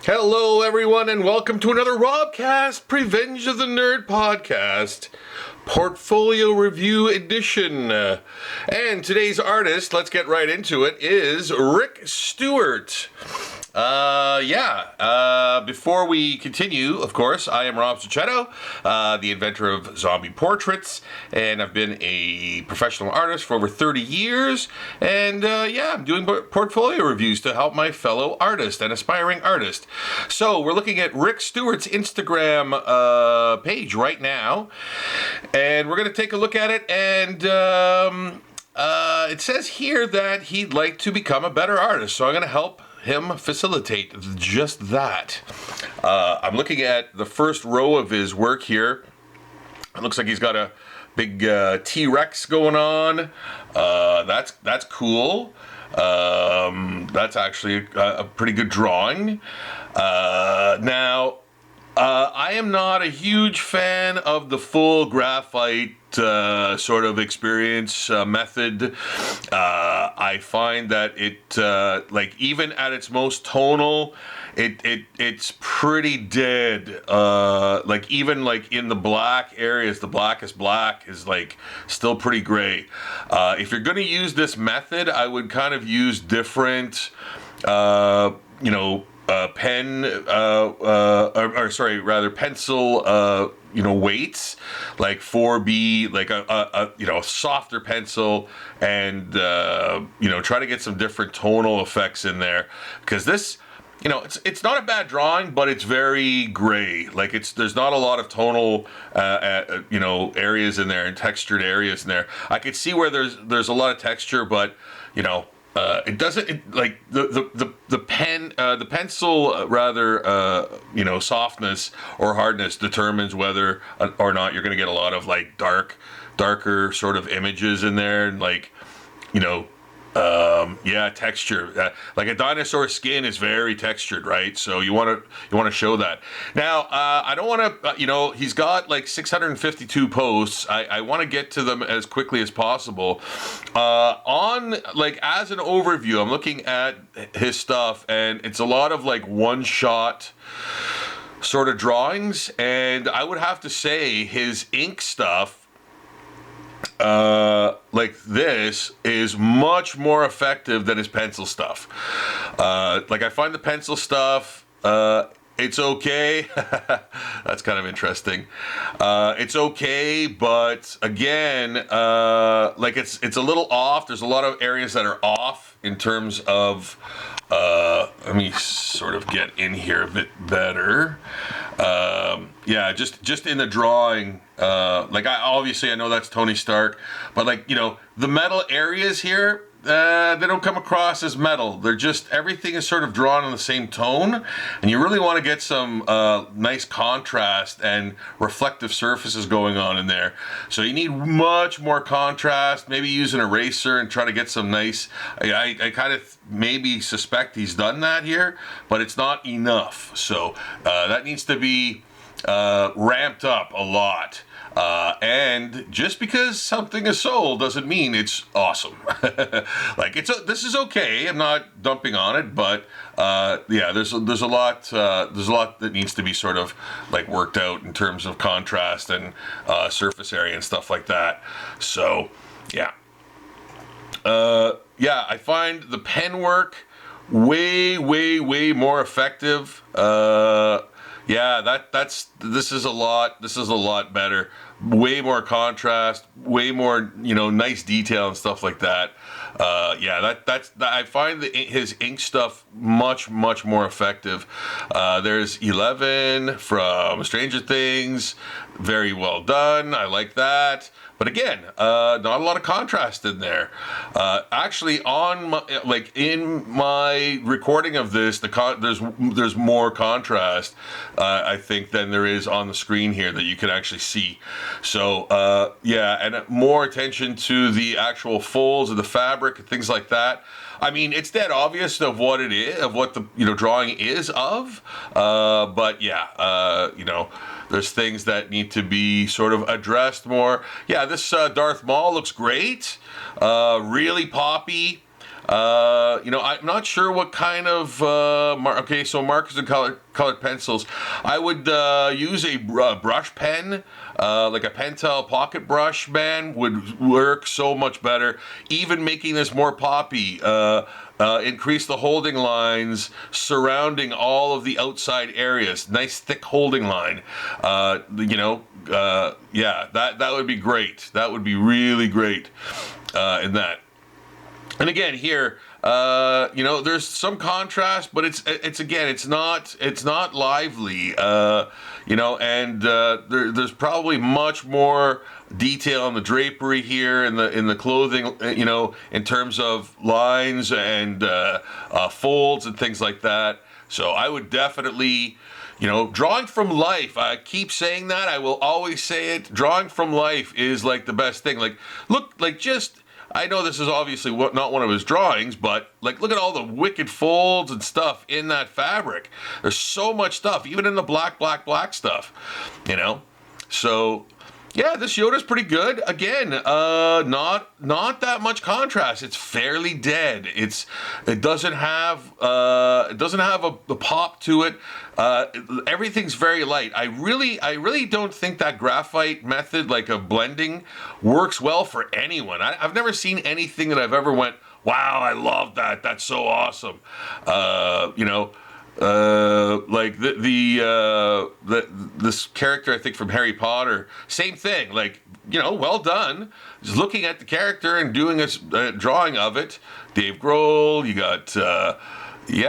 Hello, everyone, and welcome to another Robcast Revenge of the Nerd podcast, Portfolio Review Edition. And today's artist, let's get right into it, is Rick Stewart. Before we continue, of course, I am Rob Sacchetto, the inventor of zombie portraits, and I've been a professional artist for over 30 years, and I'm doing portfolio reviews to help my fellow artist and aspiring artist. So we're looking at Rick Stewart's Instagram page right now, and we're going to take a look at it, and it says here that he'd like to become a better artist, so I'm going to help him facilitate just that. I'm looking at the first row of his work here. It looks like he's got a big T-Rex going on. That's cool. That's actually a pretty good drawing. Now, I am not a huge fan of the full graphite sort of experience method. I find that it, even at its most tonal, it's pretty dead. Even in the black areas, the blackest black is still pretty gray. If you're going to use this method, I would kind of use different, pencil, weights, like 4B, like a softer pencil, and try to get some different tonal effects in there, because this, it's not a bad drawing, but it's very gray. There's not a lot of tonal, areas in there and textured areas in there. I could see where there's a lot of texture, but it doesn't the pencil softness or hardness determines whether or not you're going to get a lot of darker sort of images in there, and texture. Like a dinosaur skin is very textured, right? So you want to show that. Now, I don't want to, he's got 652 posts. I want to get to them as quickly as possible. As an overview, I'm looking at his stuff, and it's a lot of one-shot sort of drawings, and I would have to say his ink stuff, this is much more effective than his pencil stuff. I find the pencil stuff, it's okay. That's kind of interesting. It's okay, but again, it's a little off. There's a lot of areas that are off in terms of, let me sort of get in here a bit better. Just in the drawing, I know that's Tony Stark, but the metal areas here, they don't come across as metal. They're just, everything is sort of drawn in the same tone, and you really want to get some nice contrast and reflective surfaces going on in there. So you need much more contrast. Maybe use an eraser and try to get some nice, I kind of maybe suspect he's done that here, but it's not enough. So that needs to be ramped up a lot. And just because something is sold doesn't mean it's awesome. This is okay. I'm not dumping on it, but there's a lot that needs to be sort of worked out in terms of contrast and surface area and stuff like that. So I find the pen work way more effective. This is a lot better. Way more contrast, way more, nice detail and stuff like that. I find his ink stuff much more effective. There's 11 from Stranger Things, very well done. I like that. But again, not a lot of contrast in there. Actually, in my recording of this, there's more contrast, I think, than there is on the screen here that you can actually see. So and more attention to the actual folds of the fabric and things like that. I mean, it's dead obvious of what it is, of what the drawing is of. There's things that need to be sort of addressed more. Yeah, this Darth Maul looks great. Really poppy. I'm not sure what kind of so markers and colored pencils. I would use a brush pen, like a Pentel pocket brush, man, would work so much better. Even making this more poppy, increase the holding lines surrounding all of the outside areas. Nice thick holding line. That would be great. That would be really great in that. And again, here, there's some contrast, but it's not lively, there's probably much more detail on the drapery here in the clothing, in terms of lines and folds and things like that. So I would definitely, drawing from life. I keep saying that. I will always say it. Drawing from life is like the best thing. Like, look, like just. I know this is obviously not one of his drawings, but like, look at all the wicked folds and stuff in that fabric. There's so much stuff, even in the black stuff, So, yeah, this Yoda's pretty good. Again, not that much contrast. It's fairly dead. It doesn't have a pop to it. Everything's very light. I really don't think that graphite method, like of blending, works well for anyone. I've never seen anything that I've ever went, wow, I love that. That's so awesome. Like this character, I think, from Harry Potter, same thing. Like, well done. Just looking at the character and doing a drawing of it. Dave Grohl, you got. You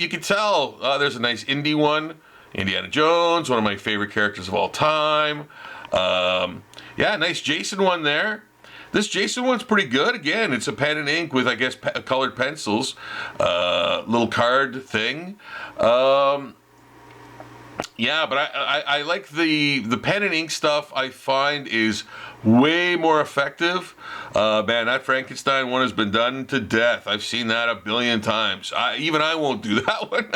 could tell there's a nice indie one. Indiana Jones, one of my favorite characters of all time. Nice Jason one there. This Jason one's pretty good. Again, it's a pen and ink with, I guess, colored pencils. Little card thing. But I like the pen and ink stuff. I find is way more effective. Man, that Frankenstein one has been done to death. I've seen that a billion times. Even I won't do that one.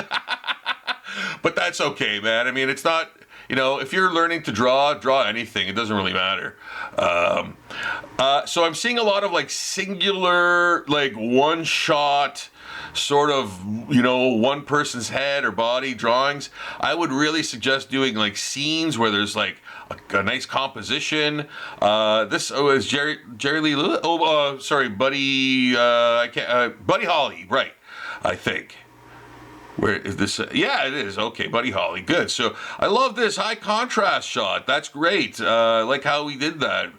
But that's okay, man. I mean, it's not, if you're learning to draw anything. It doesn't really matter. So I'm seeing a lot of like singular, like one shot, sort of, one person's head or body drawings. I would really suggest doing like scenes where there's like a nice composition. This is Jerry Lee Lewis. Buddy. Buddy Holly, right? I think. Where is this? Yeah, it is. Okay, Buddy Holly. Good. So I love this high contrast shot. That's great. I like how we did that.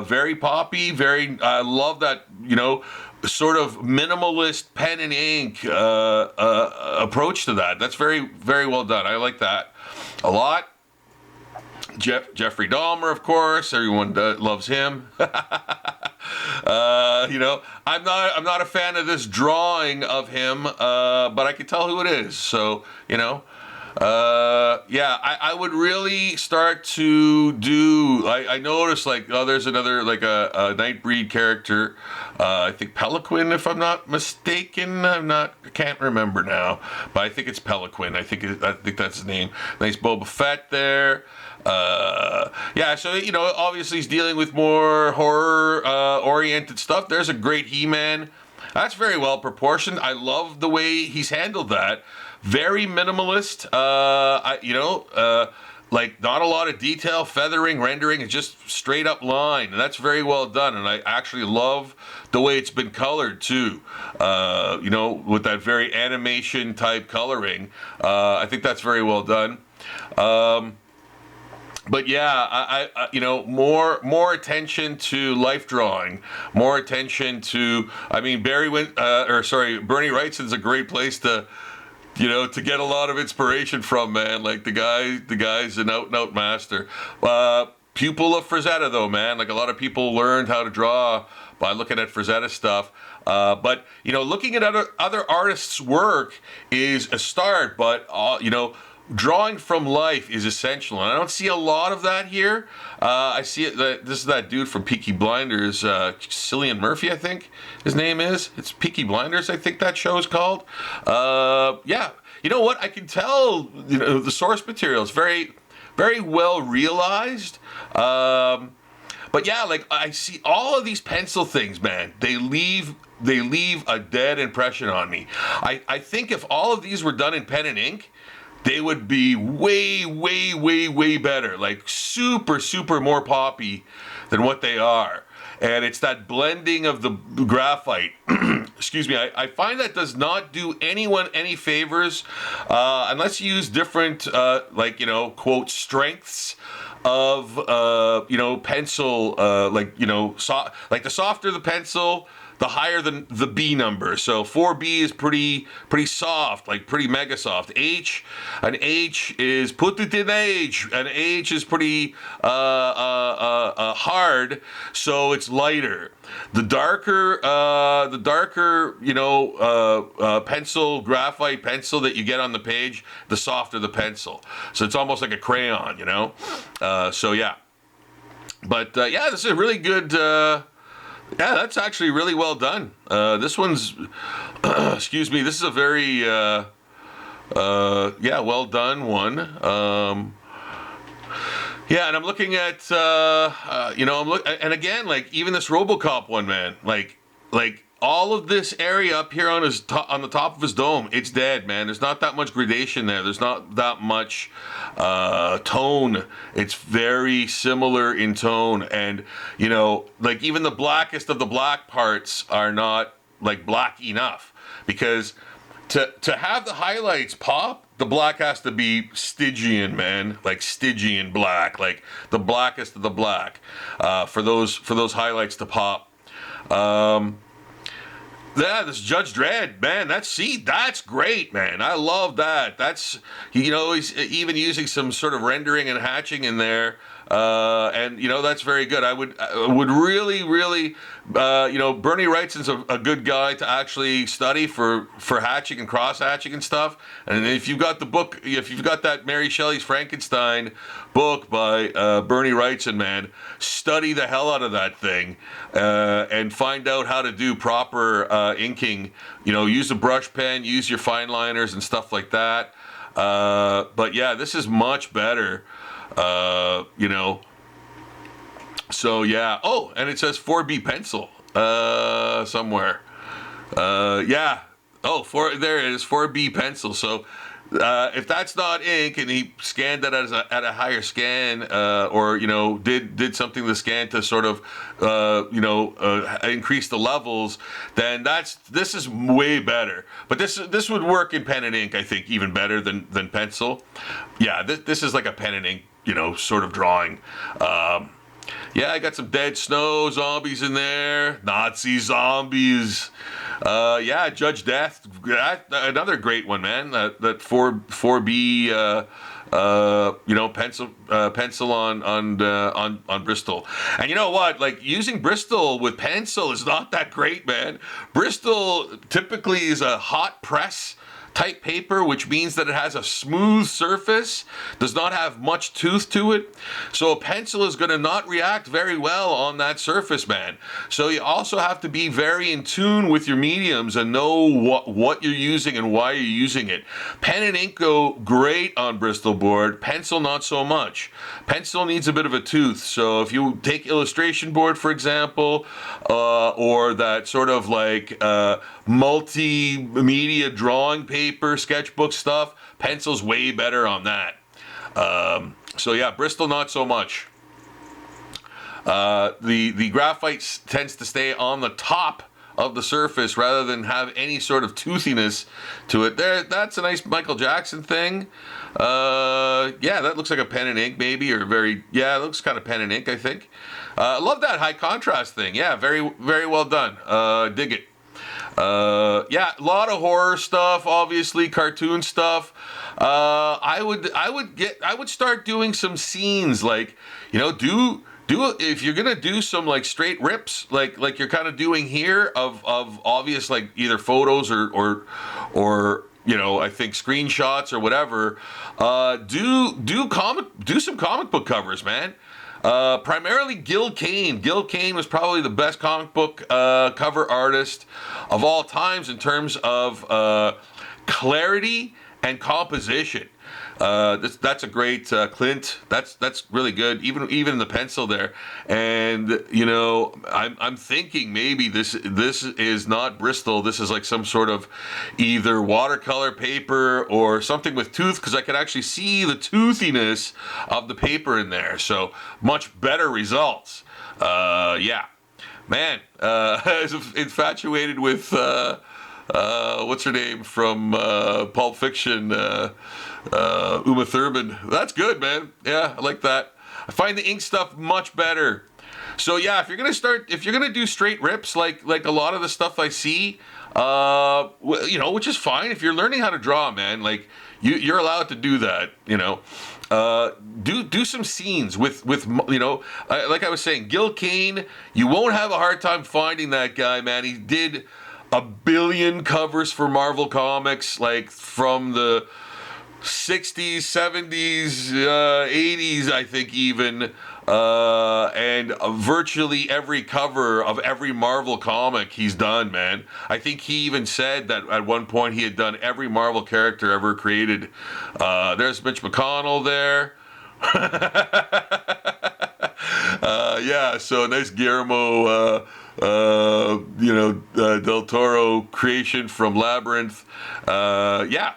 Very poppy. I love that, sort of minimalist pen and ink approach to that. That's very, very well done. I like that a lot. Jeffrey Dahmer, of course. Everyone loves him. I'm not a fan of this drawing of him, but I can tell who it is. So, I would really start to do. I noticed there's another like a Nightbreed character. I think Peliquin, if I'm not mistaken. I can't remember now, but I think it's Peliquin. I think that's his name. Nice Boba Fett there. So obviously he's dealing with more horror oriented stuff. There's a great He-Man. That's very well proportioned. I love the way he's handled that. Very minimalist. Like not a lot of detail, feathering, rendering. It's just straight up line, and that's very well done. And I actually love the way it's been colored too. With that very animation type coloring. I think that's very well done. But yeah, I more attention to life drawing, more attention to. I mean, Bernie Wrightson's a great place to, to get a lot of inspiration from, man. Like the guy's an out and out master. Pupil of Frazetta, though, man. Like a lot of people learned how to draw by looking at Frazetta stuff. But looking at other artists' work is a start. But drawing from life is essential, and I don't see a lot of that here. I see it. This is that dude from Peaky Blinders, Cillian Murphy, I think his name is. It's Peaky Blinders, I think that show is called. You know what? I can tell. The source material is very, very well realized. But yeah, like I see all of these pencil things, man. They leave a dead impression on me. I think if all of these were done in pen and ink, they would be way, way, way, way better. Like super, super more poppy than what they are. And it's that blending of the graphite. Excuse me. I find that does not do anyone any favors unless you use different, like, you know, quote, strengths of, you know, pencil, like, you know, like the softer the pencil, the higher the B number. So 4B is pretty soft, like pretty mega soft. An H is put it in H. An H is pretty hard, so it's lighter. The darker, you know, pencil, graphite pencil that you get on the page, the softer the pencil. So it's almost like a crayon, you know. So yeah, but yeah, this is a really good. Yeah, that's actually really well done. This one's, excuse me, this is a very, yeah, well done one. Yeah, and I'm looking at, you know, and again, like even this RoboCop one, man, like all of this area up here on on the top of his dome, it's dead, man. There's not that much gradation there. There's not that much tone. It's very similar in tone, and you know, like even the blackest of the black parts are not like black enough, because to have the highlights pop, the black has to be Stygian, man, like Stygian black, like the blackest of the black, for those highlights to pop. Yeah, this Judge Dredd, man, that's great, man. I love that. That's, you know, he's even using some sort of rendering and hatching in there. And, you know, that's very good. I would really, you know, Bernie Wrightson's a good guy to actually study for hatching and cross hatching and stuff. And if you've got the book, if you've got that Mary Shelley's Frankenstein book by Bernie Wrightson, man, study the hell out of that thing and find out how to do proper inking. You know, use a brush pen, use your fine liners and stuff like that. But yeah, this is much better. You know, so yeah. Oh, and it says 4B pencil, somewhere. Yeah. Oh, there it is, 4B pencil. So, if that's not ink and he scanned that at a higher scan, or, you know, did something to the scan to sort of, you know, increase the levels, then this is way better. But this would work in pen and ink, I think, even better than pencil. Yeah, this is like a pen and ink, you know, sort of drawing. Yeah, I got some dead snow zombies in there, Nazi zombies. Yeah, Judge Death, another great one, man. That 4B, you know, pencil on Bristol. And you know what? Like using Bristol with pencil is not that great, man. Bristol typically is a hot press type paper, which means that it has a smooth surface, does not have much tooth to it. So a pencil is going to not react very well on that surface, man. So you also have to be very in tune with your mediums and know what you're using and why you're using it. Pen and ink go great on Bristol board, pencil not so much. Pencil needs a bit of a tooth. So if you take illustration board, for example, or that sort of like multimedia drawing paper, sketchbook stuff, pencil's way better on that. So yeah, Bristol not so much. The graphite tends to stay on the top of the surface rather than have any sort of toothiness to it. That's a nice Michael Jackson thing. Yeah, that looks like a pen and ink maybe, or yeah, it looks kind of pen and ink, I think. Love that high contrast thing. Yeah, very, very well done. Dig it. Yeah, a lot of horror stuff, obviously, cartoon stuff. I would start doing some scenes, like, you know, do if you're gonna do some like straight rips, like you're kind of doing here of obvious, like either photos or you know, I think screenshots or whatever. Do some comic book covers, man. Primarily Gil Kane. Gil Kane was probably the best comic book cover artist of all times in terms of clarity and composition. That's a great Clint. That's really good. Even the pencil there, and I'm thinking maybe this is not Bristol. This is like some sort of either watercolor paper or something with tooth, because I can actually see the toothiness of the paper in there. So much better results. Yeah, man. I was infatuated with. What's her name from Pulp Fiction? Uma Thurman. That's good, man. Yeah, I like that. I find the ink stuff much better. So yeah, if you're gonna do straight rips like a lot of the stuff I see, which is fine. If you're learning how to draw, man, like you're allowed to do that. Do some scenes with like I was saying, Gil Kane. You won't have a hard time finding that guy, man. He did 1 billion covers for Marvel Comics, like from the 60s, 70s, 80s, I think even, and virtually every cover of every Marvel comic he's done, man. I think he even said that at one point he had done every Marvel character ever created. There's Mitch McConnell there. Yeah, so nice Guillermo, Del Toro creation from Labyrinth. Yeah.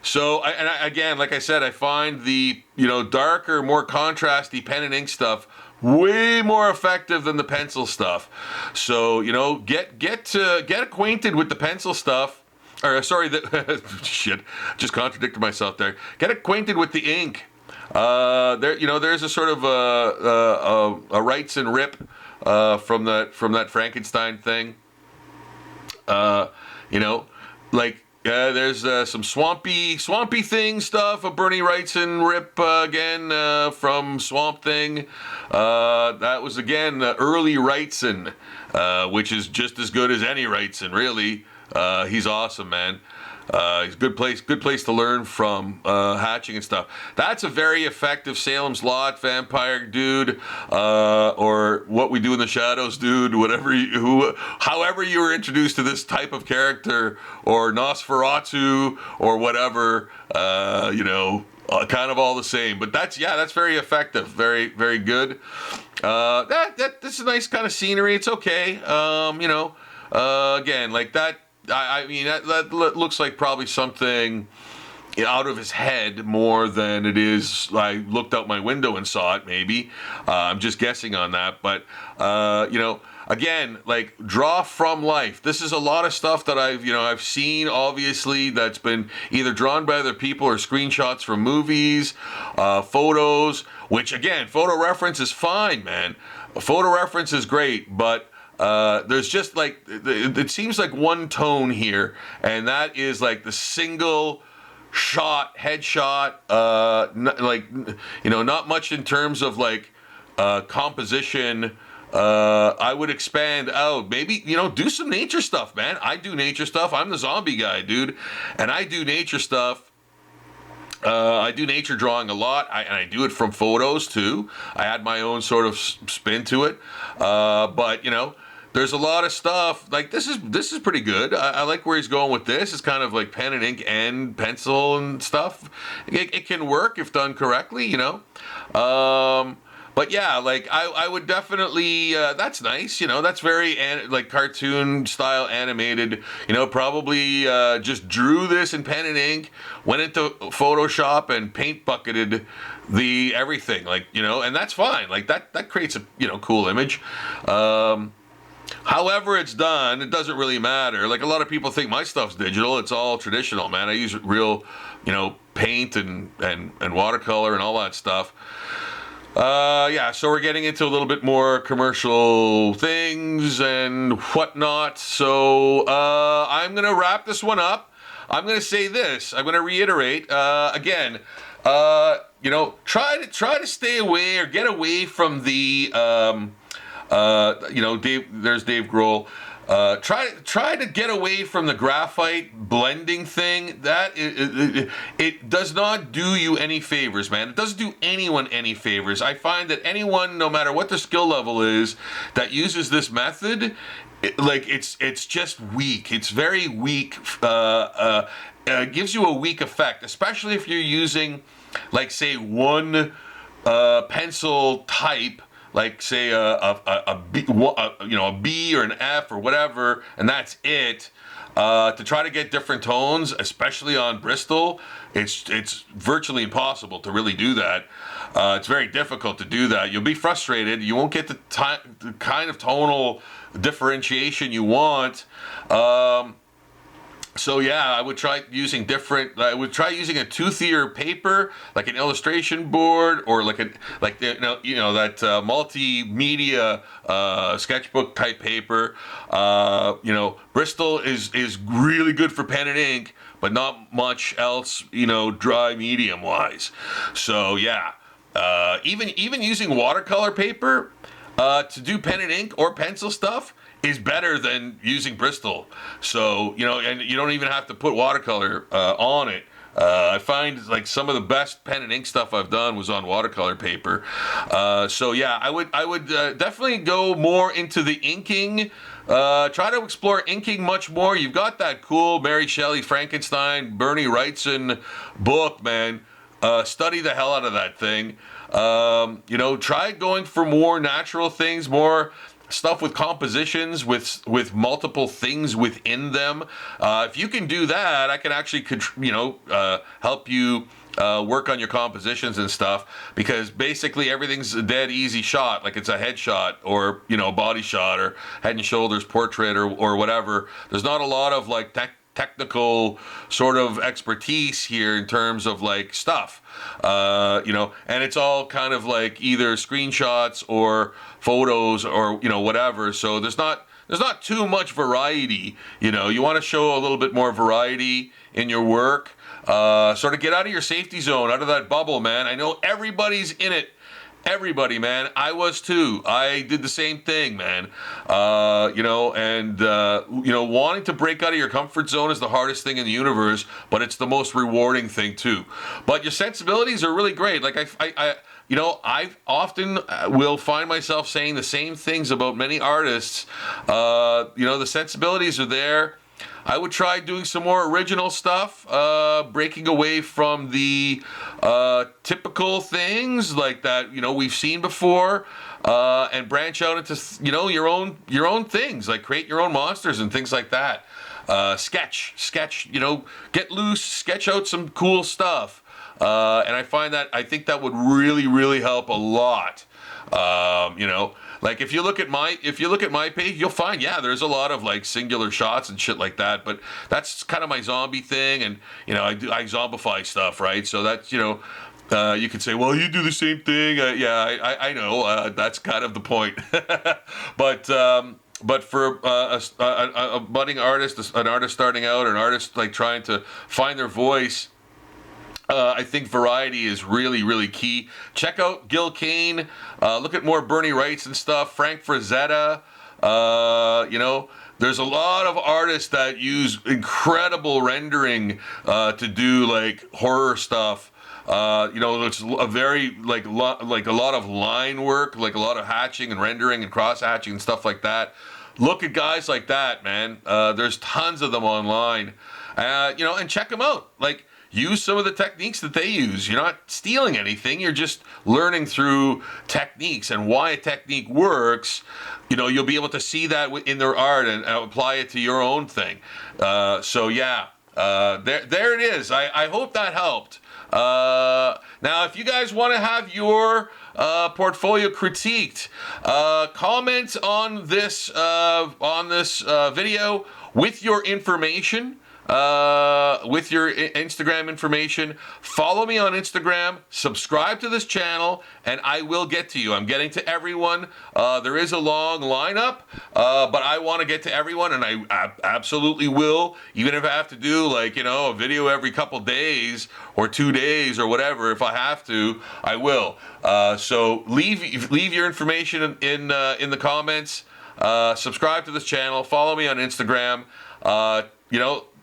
So, again, like I said, I find the, darker, more contrasty pen and ink stuff way more effective than the pencil stuff. So, get acquainted with the pencil stuff. Or, sorry, shit, just contradicted myself there. Get acquainted with the ink. There's a sort of a Writes and Rip from that Frankenstein thing. There's some swampy thing stuff. A Bernie Wrightson rip again from Swamp Thing. That was again early Wrightson, which is just as good as any Wrightson, really. He's awesome, man. He's a good place to learn from hatching and stuff. That's a very effective Salem's Lot vampire dude, or What We Do in the Shadows dude, however you were introduced to this type of character, or Nosferatu, or whatever, kind of all the same. But that's very effective, very, very good. This is a nice kind of scenery. It's okay. Again, like that. I mean, that looks like probably something out of his head more than it is. I looked out my window and saw it, maybe. I'm just guessing on that. But, again, like, draw from life. This is a lot of stuff that I've seen, obviously, that's been either drawn by other people or screenshots from movies, photos, which, again, photo reference is fine, man. Photo reference is great, but there's just like, it seems like one tone here, and that is like the single shot, headshot, not much in terms of like composition. I would expand out, maybe, do some nature stuff, man. I do nature stuff. I'm the zombie guy, dude, and I do nature stuff. I do nature drawing a lot, and I do it from photos too. I add my own sort of spin to it, but there's a lot of stuff, like this is pretty good. I like where he's going with this. It's kind of like pen and ink and pencil and stuff. It can work if done correctly, But yeah, like I would definitely, that's nice, that's very like cartoon style animated, probably just drew this in pen and ink, went into Photoshop and paint bucketed the everything, like, and that's fine. Like that creates a, cool image. However it's done, it doesn't really matter. Like a lot of people think my stuff's digital. It's all traditional, man. I use real, paint and watercolor and all that stuff. So we're getting into a little bit more commercial things and whatnot. So I'm going to wrap this one up. I'm going to say this. I'm going to reiterate again. Try to stay away or get away from the there's Dave Grohl. Try to get away from the graphite blending thing. That it does not do you any favors, man. It doesn't do anyone any favors. I find that anyone, no matter what their skill level is, that uses this method, it's just weak. It's very weak, gives you a weak effect, especially if you're using, like, say, one pencil type, like, say, a B, a B or an F or whatever, and that's it. To try to get different tones, especially on Bristol, it's virtually impossible to really do that. It's very difficult to do that. You'll be frustrated. You won't get the kind of tonal differentiation you want. So yeah, I would try using I would try using a toothier paper, like an illustration board, or like that multimedia sketchbook type paper. Bristol is really good for pen and ink, but not much else, dry medium wise. So yeah, even using watercolor paper to do pen and ink or pencil stuff is better than using Bristol. So, and you don't even have to put watercolor on it. I find like some of the best pen and ink stuff I've done was on watercolor paper. So yeah, I would definitely go more into the inking. Try to explore inking much more. You've got that cool Mary Shelley Frankenstein, Bernie Wrightson book, man. Study the hell out of that thing. Try going for more natural things, more stuff with compositions, with multiple things within them. If you can do that, I can actually help you work on your compositions and stuff, because basically everything's a dead easy shot, like it's a headshot or body shot or head and shoulders portrait or whatever. There's not a lot of like technical sort of expertise here in terms of like stuff, and it's all kind of like either screenshots or photos or whatever. So there's not too much variety. You want to show a little bit more variety in your work. Sort of get out of your safety zone, out of that bubble, man. I know everybody's in it. Everybody, man. I was too. I did the same thing, man. Wanting to break out of your comfort zone is the hardest thing in the universe, but it's the most rewarding thing too. But your sensibilities are really great. Like I often will find myself saying the same things about many artists. The sensibilities are there. I would try doing some more original stuff, breaking away from the typical things like that we've seen before, and branch out into your own things, like create your own monsters and things like that. Sketch, get loose, sketch out some cool stuff, and I think that would really, really help a lot. Like if you look at my page, you'll find, there's a lot of like singular shots and shit like that, but that's kind of my zombie thing, and I zombify stuff, right? So that's you could say, well, you do the same thing. I know, that's kind of the point. But for a budding artist, an artist starting out, an artist like trying to find their voice, I think variety is really, really key. Check out Gil Kane. Look at more Bernie Wrights and stuff. Frank Frazetta. There's a lot of artists that use incredible rendering to do like horror stuff. It's a very like a lot of line work, like a lot of hatching and rendering and cross hatching and stuff like that. Look at guys like that, man. There's tons of them online. And check them out. Like, use some of the techniques that they use. You're not stealing anything. You're just learning through techniques and why a technique works. You'll be able to see that in their art and apply it to your own thing. There it is. I hope that helped. Now, if you guys want to have your portfolio critiqued, comment on this video with your information. With your Instagram information. Follow me on Instagram, subscribe to this channel, and I will get to you. I'm getting to everyone. There is a long lineup, but I want to get to everyone, and I absolutely will, even if I have to do like, a video every couple days or 2 days or whatever. If I have to, I will. So leave your information in the comments. Subscribe to this channel. Follow me on Instagram.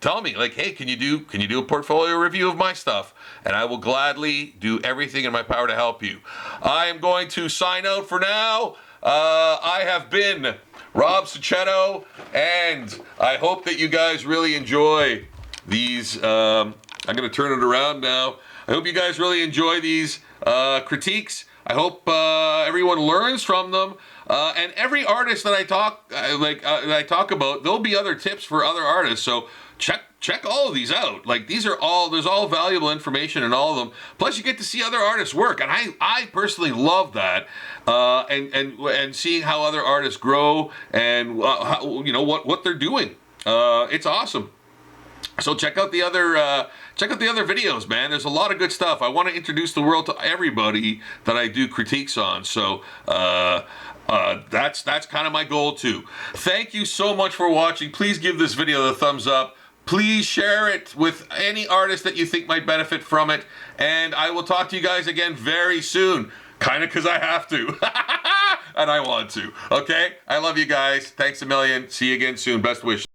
Tell me, like, hey, can you do a portfolio review of my stuff? And I will gladly do everything in my power to help you. I am going to sign out for now. I have been Rob Sacchetto, and I hope that you guys really enjoy these. I'm going to turn it around now. I hope you guys really enjoy these critiques. I hope everyone learns from them. And every artist that I talk about, there'll be other tips for other artists. So check all of these out. Like, there's all valuable information in all of them. Plus, you get to see other artists work, and I personally love that. And seeing how other artists grow and what they're doing. It's awesome. So check out the other videos, man. There's a lot of good stuff. I want to introduce the world to everybody that I do critiques on. So that's kind of my goal too. Thank you so much for watching. Please give this video the thumbs up. Please share it with any artist that you think might benefit from it. And I will talk to you guys again very soon. Kind of because I have to. And I want to. Okay? I love you guys. Thanks a million. See you again soon. Best wishes.